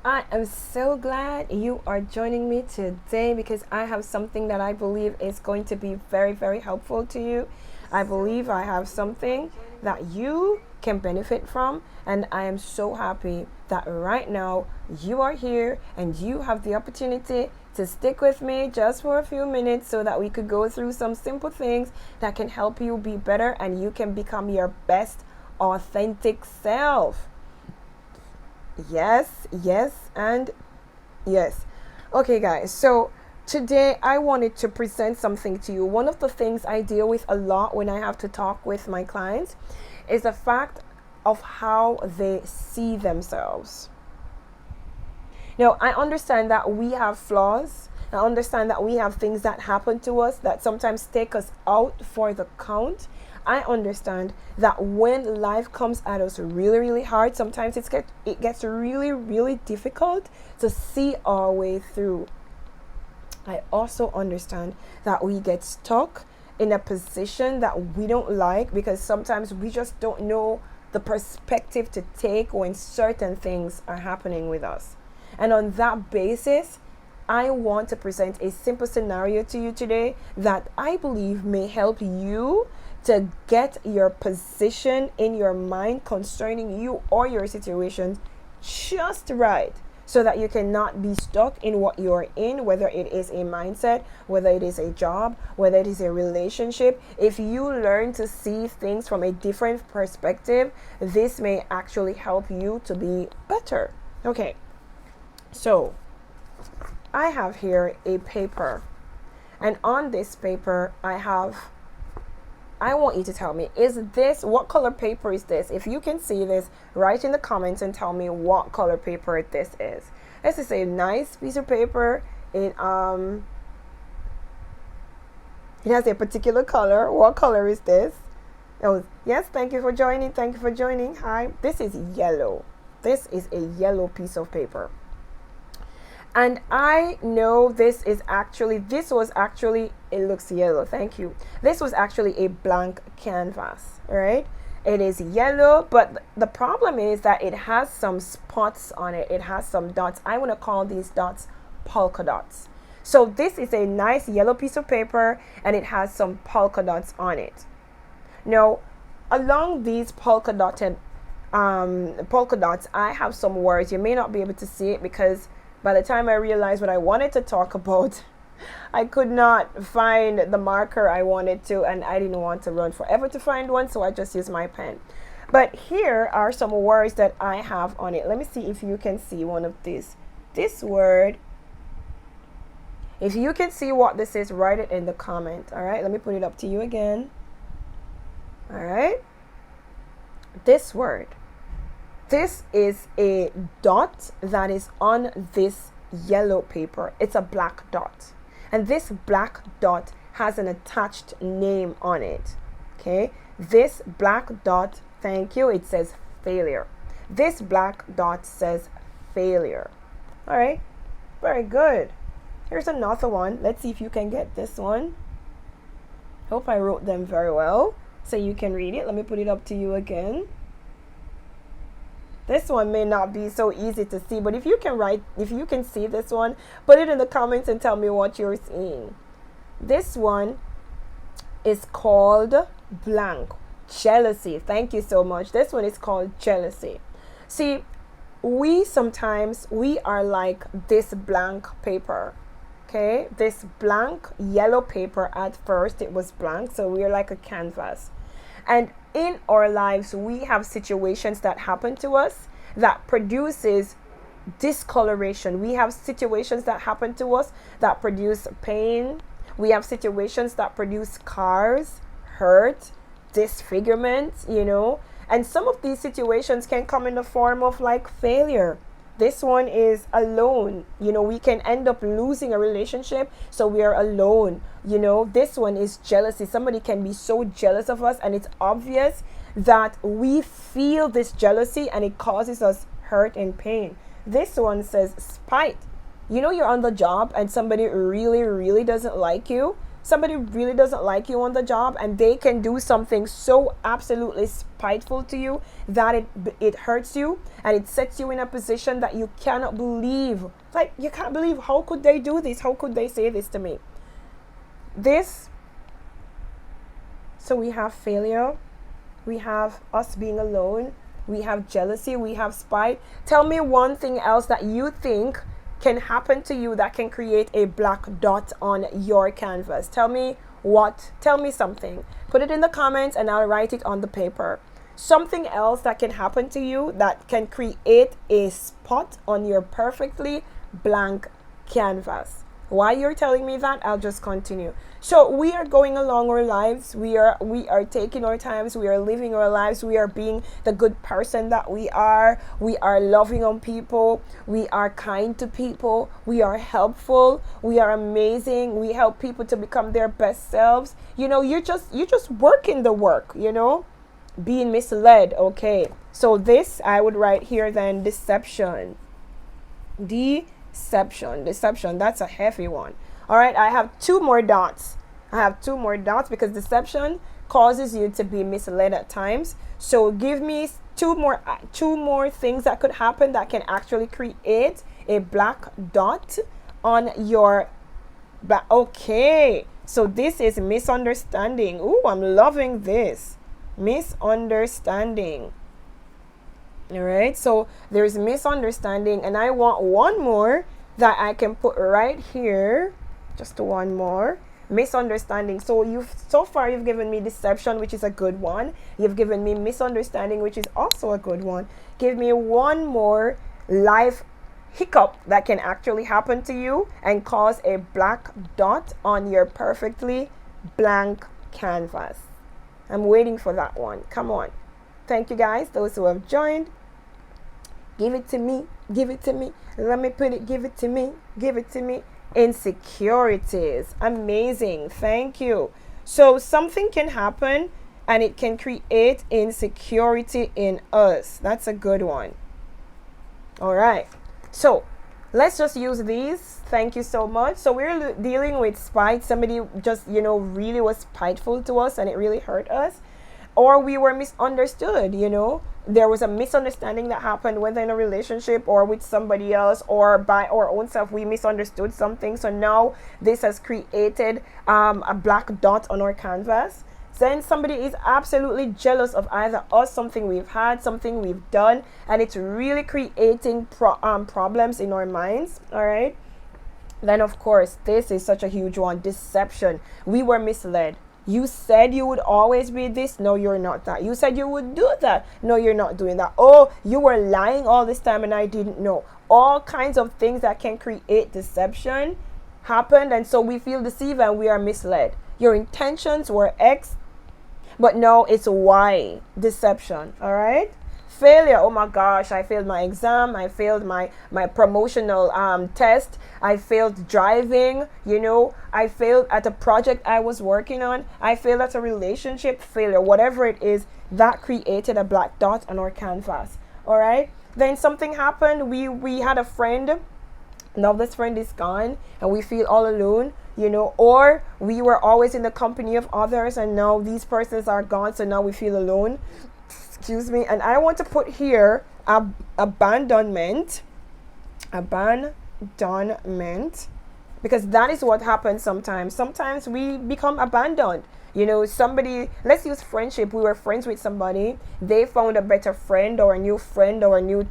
I am so glad you are joining me today because I have something that I believe is going to be very, very helpful to you. I believe I have something that you can benefit from, and I am so happy that right now you are here and you have the opportunity to stick with me just for a few minutes so that we could go through some simple things that can help you be better and you can become your best authentic self. Yes, yes, and yes. Okay, guys, so today I wanted to present something to you. One of the things I deal with a lot when I have to talk with my clients is the fact of how they see themselves. Now, I understand that we have flaws. I understand that we have things that happen to us that sometimes take us out for the count. I understand that when life comes at us really, really hard, sometimes it gets really, really difficult to see our way through. I also understand that we get stuck in a position that we don't like because sometimes we just don't know the perspective to take when certain things are happening with us. And on that basis, I want to present a simple scenario to you today that I believe may help you to get your position in your mind concerning you or your situation just right so that you cannot be stuck in what you're in, whether it is a mindset, whether it is a job, whether it is a relationship. If you learn to see things from a different perspective, this may actually help you to be better. Okay, so I have here a paper, and on this paper I want you to tell me, what color paper is this? If you can see this, write in the comments and tell me what color paper this is. This is a nice piece of paper. It has a particular color. What color is this? Oh, yes, thank you for joining. Thank you for joining. Hi. This is yellow. This is a yellow piece of paper. And I know this was actually, it looks yellow, thank you. This was actually a blank canvas, right? It is yellow, but the problem is that it has some spots on it. It has some dots. I want to call these dots polka dots. So this is a nice yellow piece of paper and it has some polka dots on it. Now, along these polka dots, I have some words. You may not be able to see it because by the time I realized what I wanted to talk about, I could not find the marker I wanted to, and I didn't want to run forever to find one, so I just used my pen. But here are some words that I have on it. Let me see if you can see one of these. This word, if you can see what this is, write it in the comment. All right, let me put it up to you again. All right, this word. This is a dot that is on this yellow paper. It's a black dot. And this black dot has an attached name on it. Okay? This black dot, thank you, it says failure. This black dot says failure. All right? Very good. Here's another one. Let's see if you can get this one. Hope I wrote them very well so you can read it. Let me put it up to you again. This one may not be so easy to see, but if you can see this one, put it in the comments and tell me what you're seeing. This one is called blank. Jealousy. Thank you so much. This one is called jealousy. See, we are like this blank paper. Okay? This blank yellow paper, at first it was blank, so we're like a canvas. And in our lives, we have situations that happen to us that produces discoloration. We have situations that happen to us that produce pain. We have situations that produce scars, hurt, disfigurement, And some of these situations can come in the form of like failure. This one is alone. We can end up losing a relationship, so we are alone. This one is jealousy. Somebody can be so jealous of us, and it's obvious that we feel this jealousy, and it causes us hurt and pain. This one says spite. You're on the job, and somebody really, really doesn't like you. somebody really doesn't like you on the job, and they can do something so absolutely spiteful to you that it hurts you, and it sets you in a position that you cannot believe. Like, you can't believe, how could they do this? How could they say this to me? So we have failure, we have us being alone, we have jealousy, we have spite. Tell me one thing else that you think can happen to you that can create a black dot on your canvas. Tell me something. Put it in the comments and I'll write it on the paper. Something else that can happen to you that can create a spot on your perfectly blank canvas. Why you're telling me that, I'll just continue. So we are going along our lives. We are taking our times. We are living our lives. We are being the good person that we are. We are loving on people. We are kind to people. We are helpful. We are amazing. We help people to become their best selves. You're just working the work, being misled. Okay. So this I would write here then, deception. Deception. That's a heavy one. All right, I have two more dots because deception causes you to be misled at times. So give me two more things that could happen that can actually create a black dot on your back. Okay, so this is misunderstanding. Ooh, I'm loving this. Misunderstanding. All right, so there's misunderstanding, and I want one more that I can put right here. Just one more. Misunderstanding. So far you've given me deception, which is a good one. You've given me misunderstanding, which is also a good one. Give me one more life hiccup that can actually happen to you and cause a black dot on your perfectly blank canvas. I'm waiting for that one. Come on. Thank you guys, those who have joined. Give it to me. Give it to me. Let me put it. Give it to me. Give it to me. Insecurities. Amazing. Thank you. So something can happen and it can create insecurity in us. That's a good one. All right. So let's just use these. Thank you so much. So we're dealing with spite. Somebody just, really was spiteful to us and it really hurt us. Or we were misunderstood, there was a misunderstanding that happened whether in a relationship or with somebody else or by our own self. We misunderstood something. So now this has created a black dot on our canvas. Then somebody is absolutely jealous of either us, something we've had, something we've done, and it's really creating problems in our minds. All right. Then, of course, this is such a huge one. Deception. We were misled. You said you would always be this. No, you're not that. You said you would do that. No, you're not doing that. Oh, you were lying all this time and I didn't know. All kinds of things that can create deception happened. And so we feel deceived and we are misled. Your intentions were X, but no, it's Y. Deception. All right. Failure. Oh my gosh, I failed my exam. I failed my promotional test. I failed driving. I failed at a project I was working on. I failed at a relationship. Failure, whatever it is, that created a black dot on our canvas. All right. Then something happened. We had a friend. Now this friend is gone and we feel all alone. Or we were always in the company of others and now these persons are gone. So now we feel alone. Excuse me. And I want to put here abandonment, because that is what happens sometimes. Sometimes we become abandoned. Somebody, let's use friendship. We were friends with somebody. They found a better friend or a new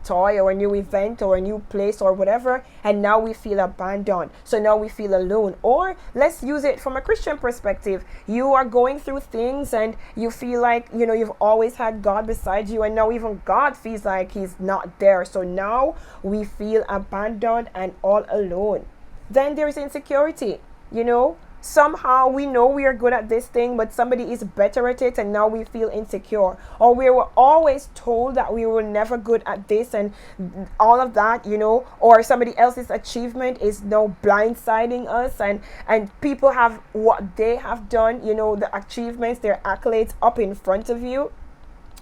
toy or a new event or a new place or whatever. And now we feel abandoned. So now we feel alone. Or let's use it from a Christian perspective. You are going through things and you feel like, you've always had God beside you. And now even God feels like he's not there. So now we feel abandoned and all alone. Then there's insecurity, Somehow we know we are good at this thing, but somebody is better at it and now we feel insecure. Or we were always told that we were never good at this and all of that, or somebody else's achievement is now blindsiding us and people have what they have done, the achievements, their accolades up in front of you.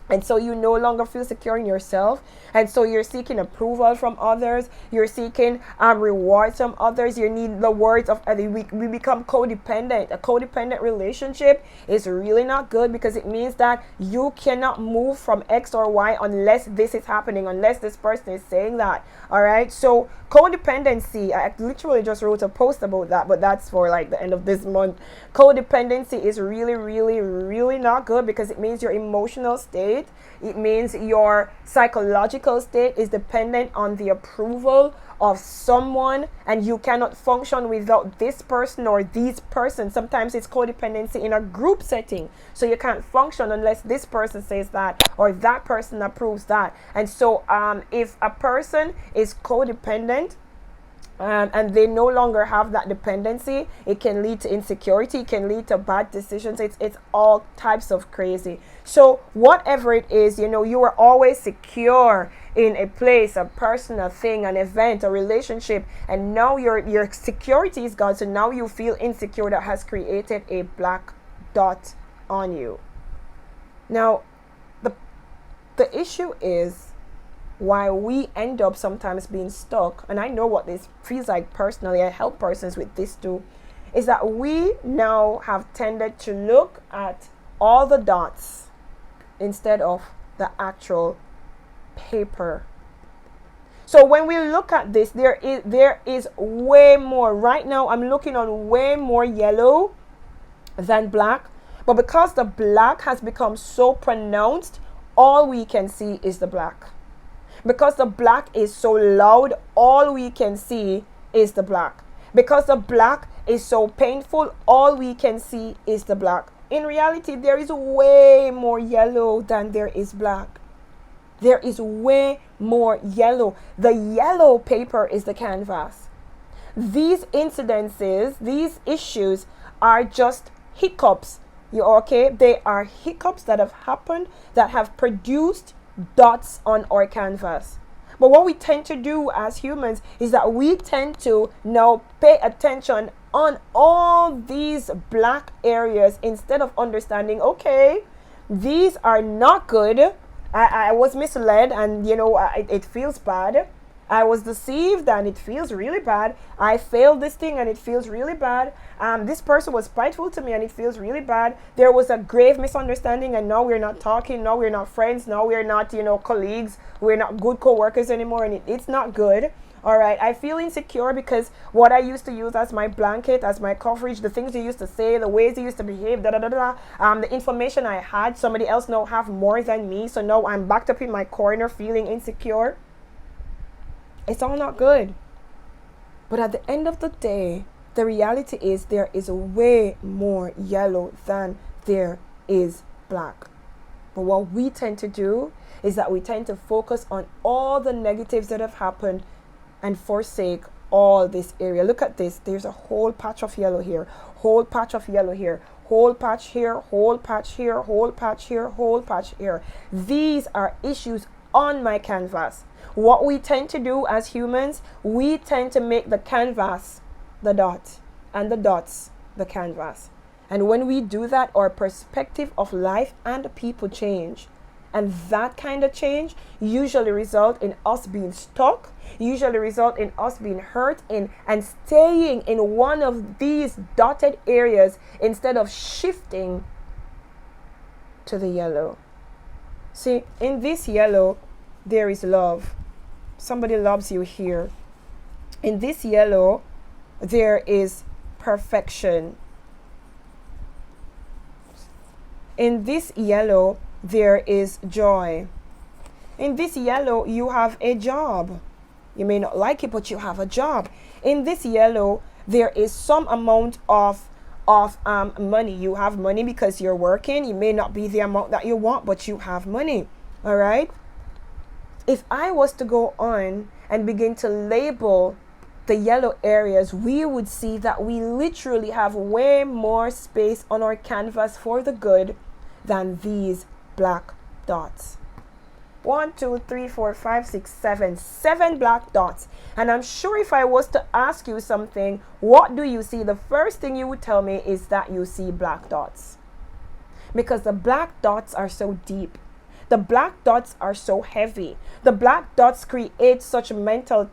And so you no longer feel secure in yourself. And so you're seeking approval from others. You're seeking rewards from others. You need the words of others. We become codependent. A codependent relationship is really not good, because it means that you cannot move from X or Y unless this is happening, unless this person is saying that. All right. So codependency, I literally just wrote a post about that, but that's for like the end of this month. Codependency is really, really, really not good, because it means your emotional state, it means your psychological state is dependent on the approval of someone, and you cannot function without this person or these persons. Sometimes it's codependency in a group setting, so you can't function unless this person says that or that person approves that. And so if a person is codependent, and they no longer have that dependency, it can lead to insecurity, it can lead to bad decisions. It's all types of crazy. So whatever it is, you know, you are always secure in a place, a person, a thing, an event, a relationship, and now your security is gone. So now you feel insecure. That has created a black dot on you. Now the issue is, why we end up sometimes being stuck, and I know what this feels like personally, I help persons with this too, is that we now have tended to look at all the dots instead of the actual paper. So when we look at this, there is way more. Right now I'm looking on way more yellow than black, but because the black has become so pronounced, all we can see is the black. Because the black is so loud, all we can see is the black. Because the black is so painful, all we can see is the black. In reality, there is way more yellow than there is black. There is way more yellow. The yellow paper is the canvas. These incidences, these issues are just hiccups. Okay? They are hiccups that have happened, that have produced dots on our canvas. But what we tend to do as humans is that we tend to now pay attention on all these black areas instead of understanding, okay, these are not good. I was misled, and you know, it feels bad. I was deceived and it feels really bad. I failed this thing and it feels really bad. This person was spiteful to me and it feels really bad. There was a grave misunderstanding and now we're not talking. Now we're not friends. Now we're not, you know, colleagues. We're not good co-workers anymore, and it's not good. All right. I feel insecure because what I used to use as my blanket, as my coverage, the things you used to say, the ways you used to behave, the information I had, somebody else now have more than me. So now I'm backed up in my corner feeling insecure. It's all not good. But at the end of the day, the reality is there is way more yellow than there is black. But what we tend to do is that we tend to focus on all the negatives that have happened and forsake all this area. Look at this. There's a whole patch of yellow here, whole patch of yellow here, whole patch here, whole patch here, whole patch here, whole patch here. These are issues on my canvas. What we tend to do as humans, we tend to make the canvas the dot and the dots the canvas. And when we do that, our perspective of life and people change. And that kind of change usually result in us being stuck, usually result in us being hurt and staying in one of these dotted areas instead of shifting to the yellow. See, in this yellow, there is love. Somebody loves you here. In this yellow, there is perfection. In this yellow, there is joy. In this yellow, you have a job. You may not like it, but you have a job. In this yellow, there is some amount of money. You have money because you're working. It may not be the amount that you want, but you have money. All right? If I was to go on and begin to label the yellow areas, we would see that we literally have way more space on our canvas for the good than these black dots. 1, 2, 3, 4, 5, 6, 7. 7 black dots. And I'm sure if I was to ask you something, what do you see? The first thing you would tell me is that you see black dots. Because the black dots are so deep. The black dots are so heavy. The black dots create such mental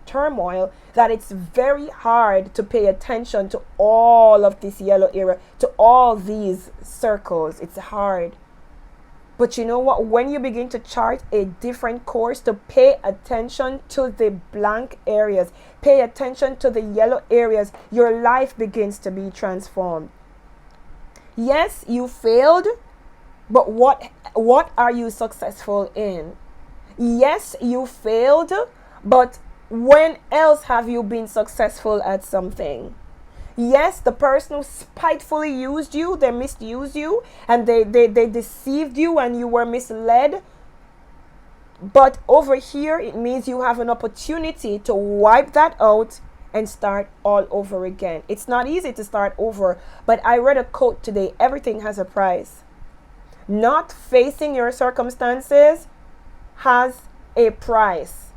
turmoil that it's very hard to pay attention to all of this yellow area, to all these circles. It's hard. But you know what? When you begin to chart a different course, to pay attention to the blank areas, pay attention to the yellow areas, your life begins to be transformed. Yes, you failed, but what are you successful in? Yes, you failed, but when else have you been successful at something? Yes, the person who spitefully used you, they misused you, and they deceived you and you were misled. But over here, it means you have an opportunity to wipe that out and start all over again. It's not easy to start over, but I read a quote today: everything has a price. Not facing your circumstances has a price.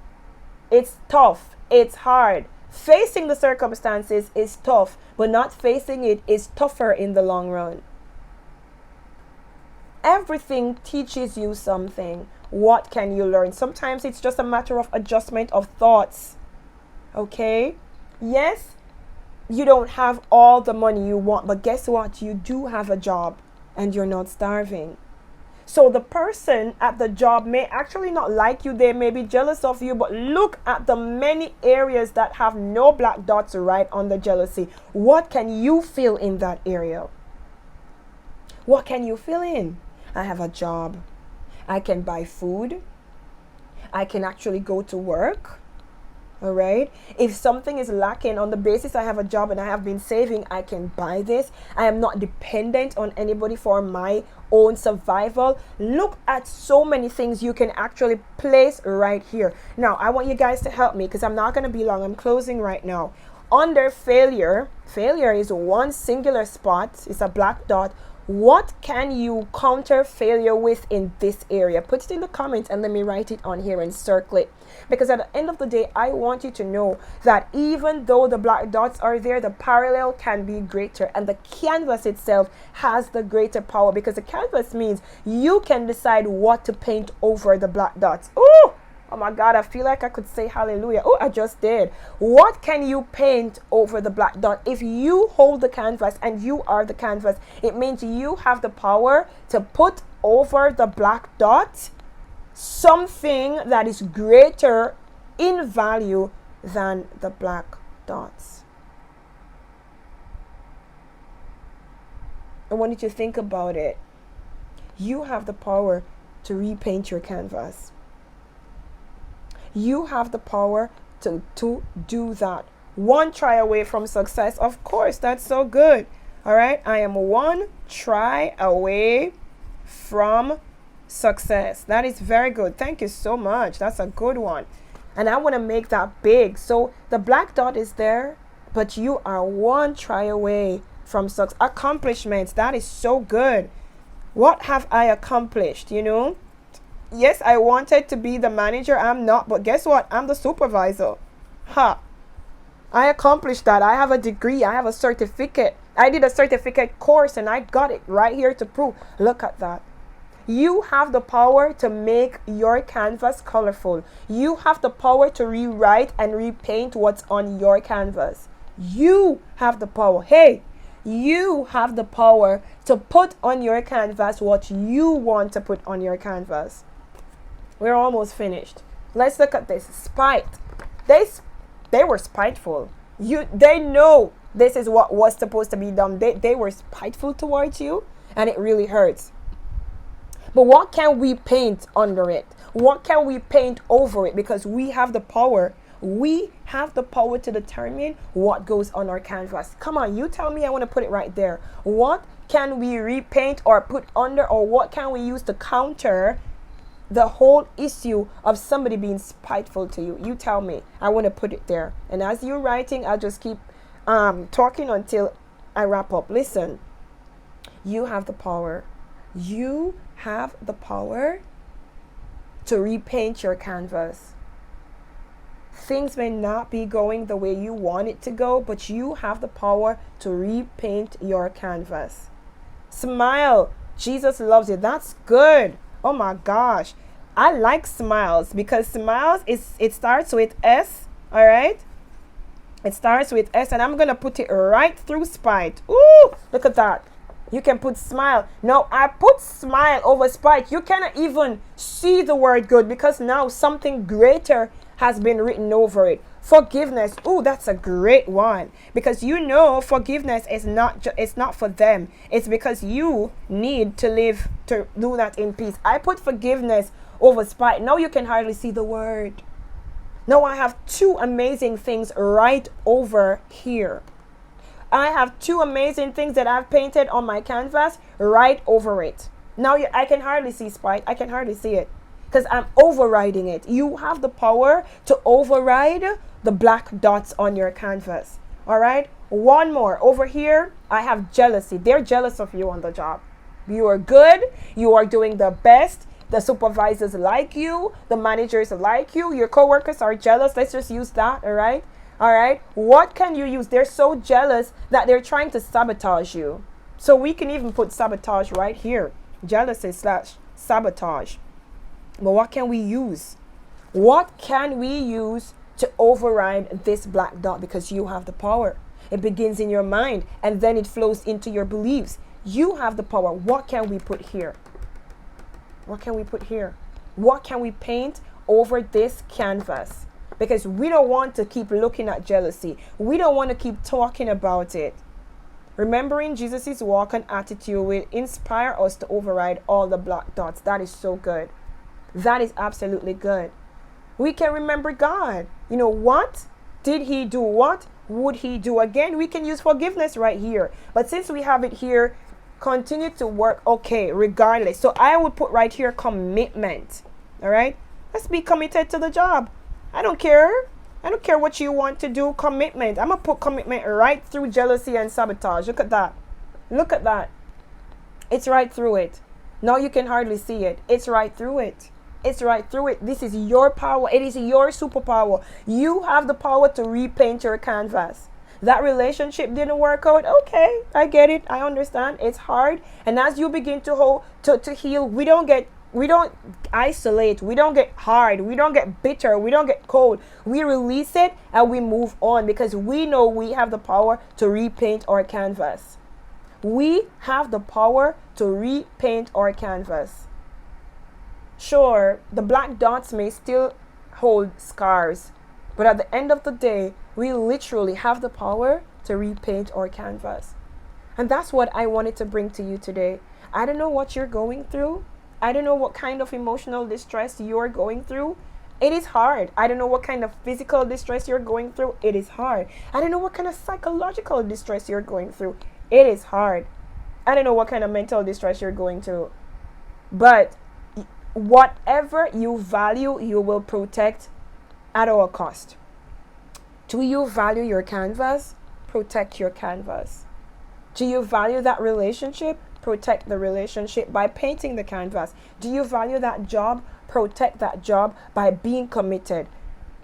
It's tough. It's hard. Facing the circumstances is tough, but not facing it is tougher in the long run. Everything teaches you something. What can you learn? Sometimes it's just a matter of adjustment of thoughts. Okay? Yes, you don't have all the money you want, but guess what? You do have a job and you're not starving. So the person at the job may actually not like you. They may be jealous of you, but look at the many areas that have no black dots right on the jealousy. What can you feel in that area? What can you feel in? I have a job. I can buy food. I can actually go to work. All right. If something is lacking on the basis I have a job and I have been saving, I can buy this. I am not dependent on anybody for my own survival. Look at so many things you can actually place right here. Now, I want you guys to help me because I'm not going to be long. I'm closing right now. Under failure, failure is one singular spot. It's a black dot. What can you counter failure with in this area? Put it in the comments and let me write it on here and circle it. Because at the end of the day, I want you to know that even though the black dots are there, the parallel can be greater. And the canvas itself has the greater power, because the canvas means you can decide what to paint over the black dots. Oh my God, I feel like I could say hallelujah. Oh, I just did. What can you paint over the black dot? If you hold the canvas and you are the canvas, it means you have the power to put over the black dot something that is greater in value than the black dots. I want you to think about it. You have the power to repaint your canvas. You have the power to do that. One try away from success. Of course, that's so good. All right. I am one try away from success. That is very good. Thank you so much. That's a good one. And I want to make that big. So the black dot is there, but you are one try away from success. Accomplishments. That is so good. What have I accomplished? You know? Yes, I wanted to be the manager. I'm not, but guess what? I'm the supervisor. I accomplished that. I have a degree. I have a certificate. I did a certificate course and I got it right here to prove. Look at that. You have the power to make your canvas colorful. You have the power to rewrite and repaint what's on your canvas. You have the power. Hey, you have the power to put on your canvas what you want to put on your canvas. We're almost finished. Let's look at this. Spite. They were spiteful. They know this is what was supposed to be done. They were spiteful towards you, and it really hurts. But what can we paint under it? What can we paint over it? Because we have the power. We have the power to determine what goes on our canvas. Come on, you tell me. I want to put it right there. What can we repaint or put under, or what can we use to counter the whole issue of somebody being spiteful to you? You tell me. I want to put it there. And as you're writing, I'll just keep talking until I wrap up. Listen, you have the power. You have the power to repaint your canvas. Things may not be going the way you want it to go, but you have the power to repaint your canvas. Smile. Jesus loves you. That's good. Oh my gosh. I like smiles because smiles it starts with S, all right? It starts with S, and I'm going to put it right through spite. Ooh, look at that. You can put smile. No, I put smile over spite. You cannot even see the word good because now something greater has been written over it. Forgiveness. Ooh, that's a great one. Because you know forgiveness is it's not for them. It's because you need to live to do that in peace. I put forgiveness over spite. Now you can hardly see the word. Now I have two amazing things right over here. I have two amazing things that I've painted on my canvas right over it. Now I can hardly see spite. I can hardly see it because I'm overriding it. You have the power to override the black dots on your canvas. All right. One more over here. I have jealousy. They're jealous of you on the job. You are good. You are doing the best. The supervisors like you. The managers like you. Your coworkers are jealous. Let's just use that. All right. All right. What can you use? They're so jealous that they're trying to sabotage you. So we can even put sabotage right here. Jealousy / sabotage. But what can we use? What can we use to override this black dot? Because you have the power. It begins in your mind and then it flows into your beliefs. You have the power. What can we put here? What can we put here? What can we paint over this canvas? Because we don't want to keep looking at jealousy. We don't want to keep talking about it. Remembering Jesus' walk and attitude will inspire us to override all the black dots. That is so good. That is absolutely good. We can remember God. You know, what did he do? What would he do? Again, we can use forgiveness right here. But since we have it here, continue to work, okay, regardless. So I would put right here commitment. All right? Let's be committed to the job. I don't care. I don't care what you want to do. Commitment. I'm going to put commitment right through jealousy and sabotage. Look at that. Look at that. It's right through it. Now you can hardly see it. It's right through it. It's right through it. This is your power. It is your superpower. You have the power to repaint your canvas. That relationship didn't work out. Okay, I get it. I understand. It's hard. And as you begin to heal, we don't isolate. We don't get hard. We don't get bitter. We don't get cold. We release it and we move on because we know we have the power to repaint our canvas. We have the power to repaint our canvas. Sure, the black dots may still hold scars, but at the end of the day, we literally have the power to repaint our canvas. And that's what I wanted to bring to you today. I don't know what you're going through. I don't know what kind of emotional distress you're going through. It is hard. I don't know what kind of physical distress you're going through. It is hard. I don't know what kind of psychological distress you're going through. It is hard. I don't know what kind of mental distress you're going through. But whatever you value, you will protect at all cost. Do you value your canvas? Protect your canvas. Do you value that relationship? Protect the relationship by painting the canvas. Do you value that job? Protect that job by being committed.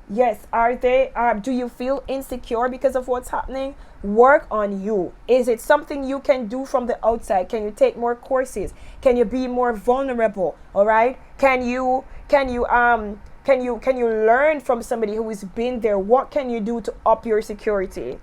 Yes, do you feel insecure because of what's happening? Work on you. Is it something you can do from the outside? Can you take more courses? Can you be more vulnerable? All right? Can you learn from somebody who has been there? What can you do to up your security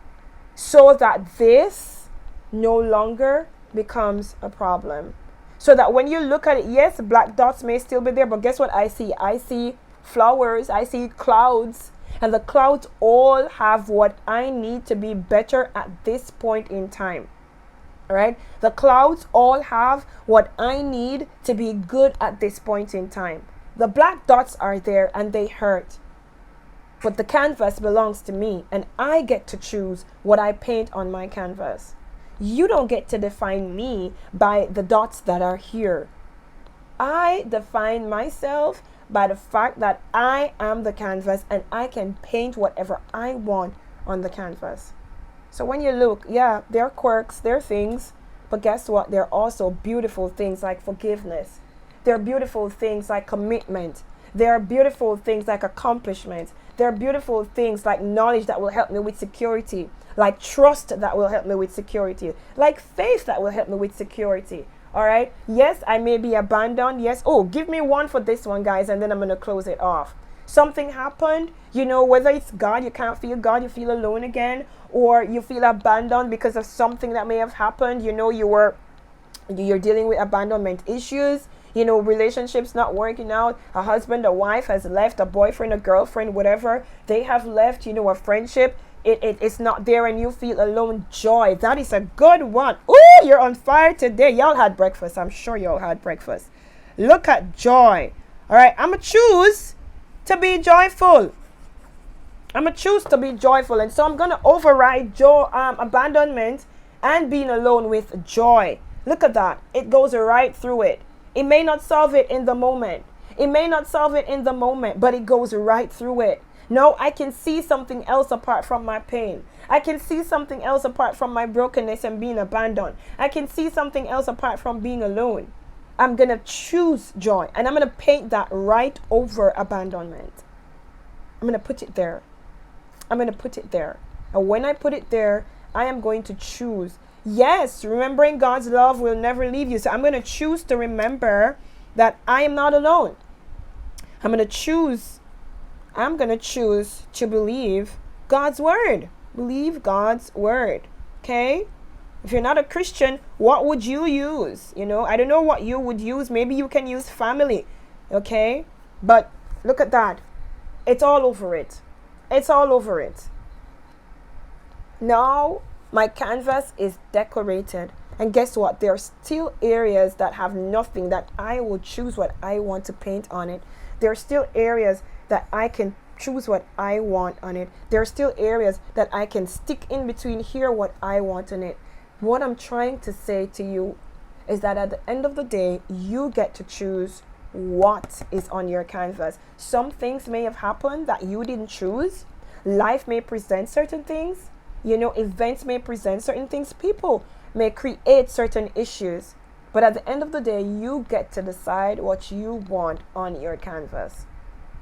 so that this no longer becomes a problem? So that when you look at it, yes, black dots may still be there, but guess what I see? I see flowers, I see clouds, and the clouds all have what I need to be better at this point in time. All right? The clouds all have what I need to be good at this point in time. The black dots are there and they hurt. But the canvas belongs to me and I get to choose what I paint on my canvas. You don't get to define me by the dots that are here. I define myself by the fact that I am the canvas and I can paint whatever I want on the canvas. So when you look, yeah, there are quirks, there are things, but guess what? There are also beautiful things like forgiveness. There are beautiful things like commitment. There are beautiful things like accomplishment. There are beautiful things like knowledge that will help me with security, like trust that will help me with security, like faith that will help me with security. All right. Yes, I may be abandoned. Yes. Oh, give me one for this one, guys, and then I'm going to close it off. Something happened, whether it's God, you can't feel God, you feel alone again, or you feel abandoned because of something that may have happened. You're dealing with abandonment issues, relationships not working out, a husband, a wife has left, a boyfriend, a girlfriend, whatever, they have left, a friendship, it's not there and you feel alone. Joy, that is a good one. Oh, you're on fire today. Y'all had breakfast. I'm sure y'all had breakfast. Look at joy. All right, I'm going to choose to be joyful. I'm going to choose to be joyful. And so I'm going to override abandonment and being alone with joy. Look at that. It goes right through it. It may not solve it in the moment. But it goes right through it. No, I can see something else apart from my pain. I can see something else apart from my brokenness and being abandoned. I can see something else apart from being alone. I'm going to choose joy. And I'm going to paint that right over abandonment. I'm going to put it there. And when I put it there, I am going to choose. Yes, remembering God's love will never leave you. So I'm going to choose to remember that I am not alone. I'm going to choose to believe God's word. Believe God's word. Okay? If you're not a Christian, what would you use? I don't know what you would use. Maybe you can use family. Okay? But look at that. It's all over it. Now, my canvas is decorated. And guess what? There are still areas that have nothing that I will choose what I want to paint on it. There are still areas that I can choose what I want on it. There are still areas that I can stick in between here what I want on it. What I'm trying to say to you is that at the end of the day, you get to choose what is on your canvas. Some things may have happened that you didn't choose. Life may present certain things. Events may present certain things. People may create certain issues. But at the end of the day, you get to decide what you want on your canvas.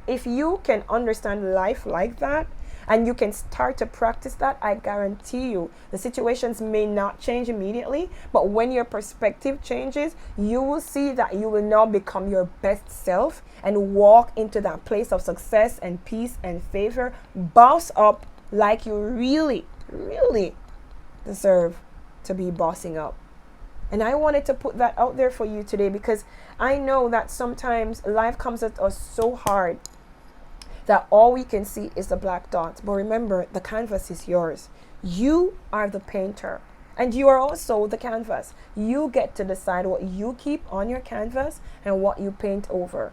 If you can understand life like that, and you can start to practice that, I guarantee you, the situations may not change immediately, but when your perspective changes, you will see that you will now become your best self and walk into that place of success and peace and favor, boss up like you really, really deserve to be bossing up. And I wanted to put that out there for you today because I know that sometimes life comes at us so hard that all we can see is the black dots. But remember, the canvas is yours. You are the painter and you are also the canvas. You get to decide what you keep on your canvas and what you paint over.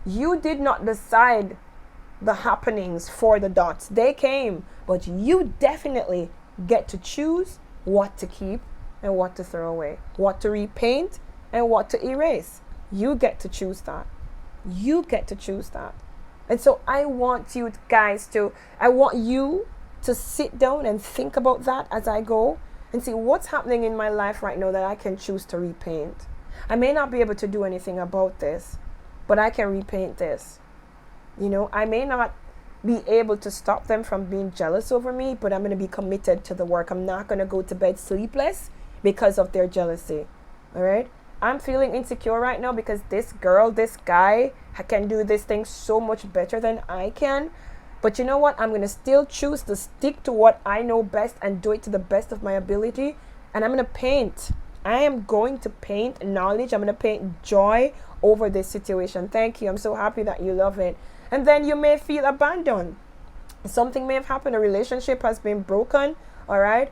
You did not decide the happenings for the dots. They came, but you definitely get to choose what to keep and what to throw away, what to repaint and what to erase. You get to choose that. And so I want you guys I want you to sit down and think about that as I go and see what's happening in my life right now that I can choose to repaint. I may not be able to do anything about this, but I can repaint this. I may not be able to stop them from being jealous over me, but I'm going to be committed to the work. I'm not going to go to bed sleepless because of their jealousy. All right? I'm feeling insecure right now because this guy can do this thing so much better than I can. But you know what? I'm going to still choose to stick to what I know best and do it to the best of my ability. And I'm going to paint. I am going to paint knowledge. I'm going to paint joy over this situation. Thank you. I'm so happy that you love it. And then you may feel abandoned. Something may have happened. A relationship has been broken. All right.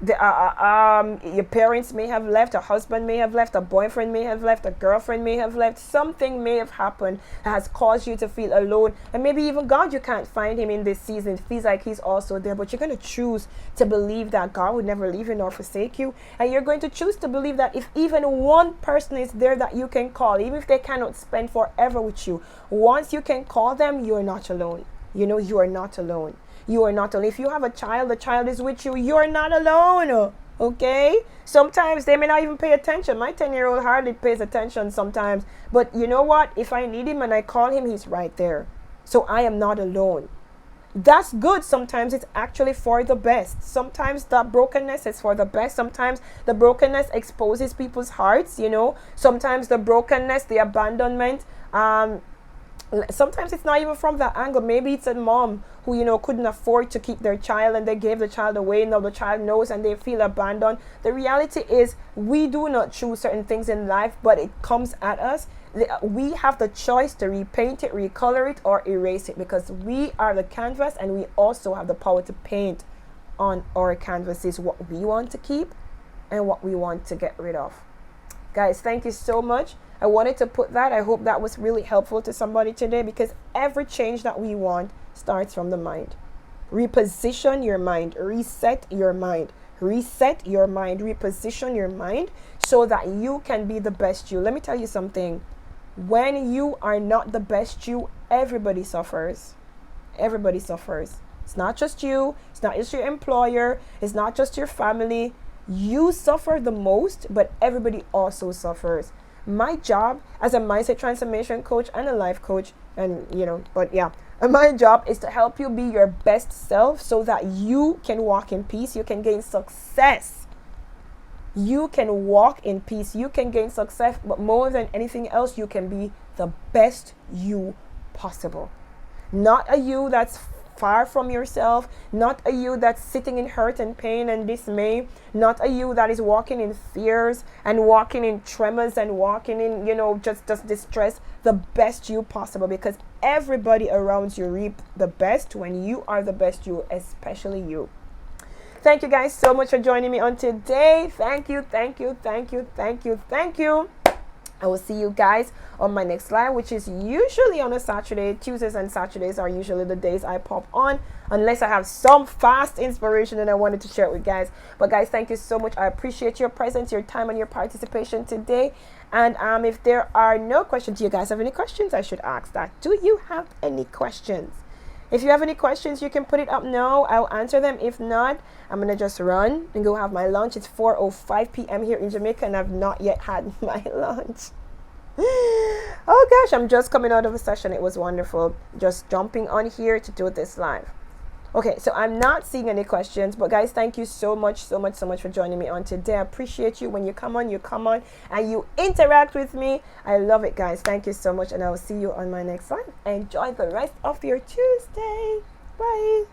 Your parents may have left, a husband may have left, a boyfriend may have left, a girlfriend may have left. Something may have happened that has caused you to feel alone. And maybe even God, you can't find him in this season. It feels like he's also there, but you're going to choose to believe that God would never leave you nor forsake you. And you're going to choose to believe that if even one person is there that you can call, even if they cannot spend forever with you, once you can call them, you are not alone. You are not alone. You are not alone. If you have a child, the child is with you. You are not alone. Okay? Sometimes they may not even pay attention. My 10-year-old hardly pays attention sometimes. But you know what? If I need him and I call him, he's right there. So I am not alone. That's good. Sometimes it's actually for the best. Sometimes the brokenness is for the best. Sometimes the brokenness exposes people's hearts, you know. Sometimes the brokenness, the abandonment, sometimes it's not even from that angle. Maybe it's a mom who, you know, couldn't afford to keep their child and they gave the child away. Now the child knows and they feel abandoned. The reality is we do not choose certain things in life, but it comes at us. We have the choice to repaint it, recolor it, or erase it, because we are the canvas and we also have the power to paint on our canvases what we want to keep and what we want to get rid of. Guys, thank you so much. I wanted to put that. I hope that was really helpful to somebody today, because every change that we want starts from the mind. Reposition your mind, reset your mind, reset your mind, reposition your mind so that you can be the best you. Let me tell you something. When you are not the best you, everybody suffers. Everybody suffers. It's not just you. It's not just your employer. It's not just your family. You suffer the most, but everybody also suffers. My job as a mindset transformation coach and a life coach, and my job is to help you be your best self so that you can walk in peace. You can gain success. You can walk in peace. You can gain success, but more than anything else, you can be the best you possible. Not a you that's far from yourself, not a you that's sitting in hurt and pain and dismay, not a you that is walking in fears and walking in tremors and walking in, just distress. The best you possible, because everybody around you reap the best when you are the best you, especially you. Thank you guys so much for joining me on today. Thank you, thank you, thank you, thank you, thank you. I will see you guys on my next live, which is usually on a Saturday. Tuesdays and Saturdays are usually the days I pop on, unless I have some fast inspiration and I wanted to share it with guys. But guys, thank you so much. I appreciate your presence, your time, and your participation today. And if there are no questions, do you guys have any questions? I should ask that. Do you have any questions? If you have any questions, you can put it up now. I'll answer them. If not, I'm going to just run and go have my lunch. It's 4:05 p.m. here in Jamaica, and I've not yet had my lunch. Oh gosh, I'm just coming out of a session. It was wonderful. Just jumping on here to do this live. Okay, so I'm not seeing any questions, but guys, thank you so much for joining me on today. I appreciate you. When you come on and you interact with me. I love it, guys. Thank you so much, and I will see you on my next live. Enjoy the rest of your Tuesday. Bye.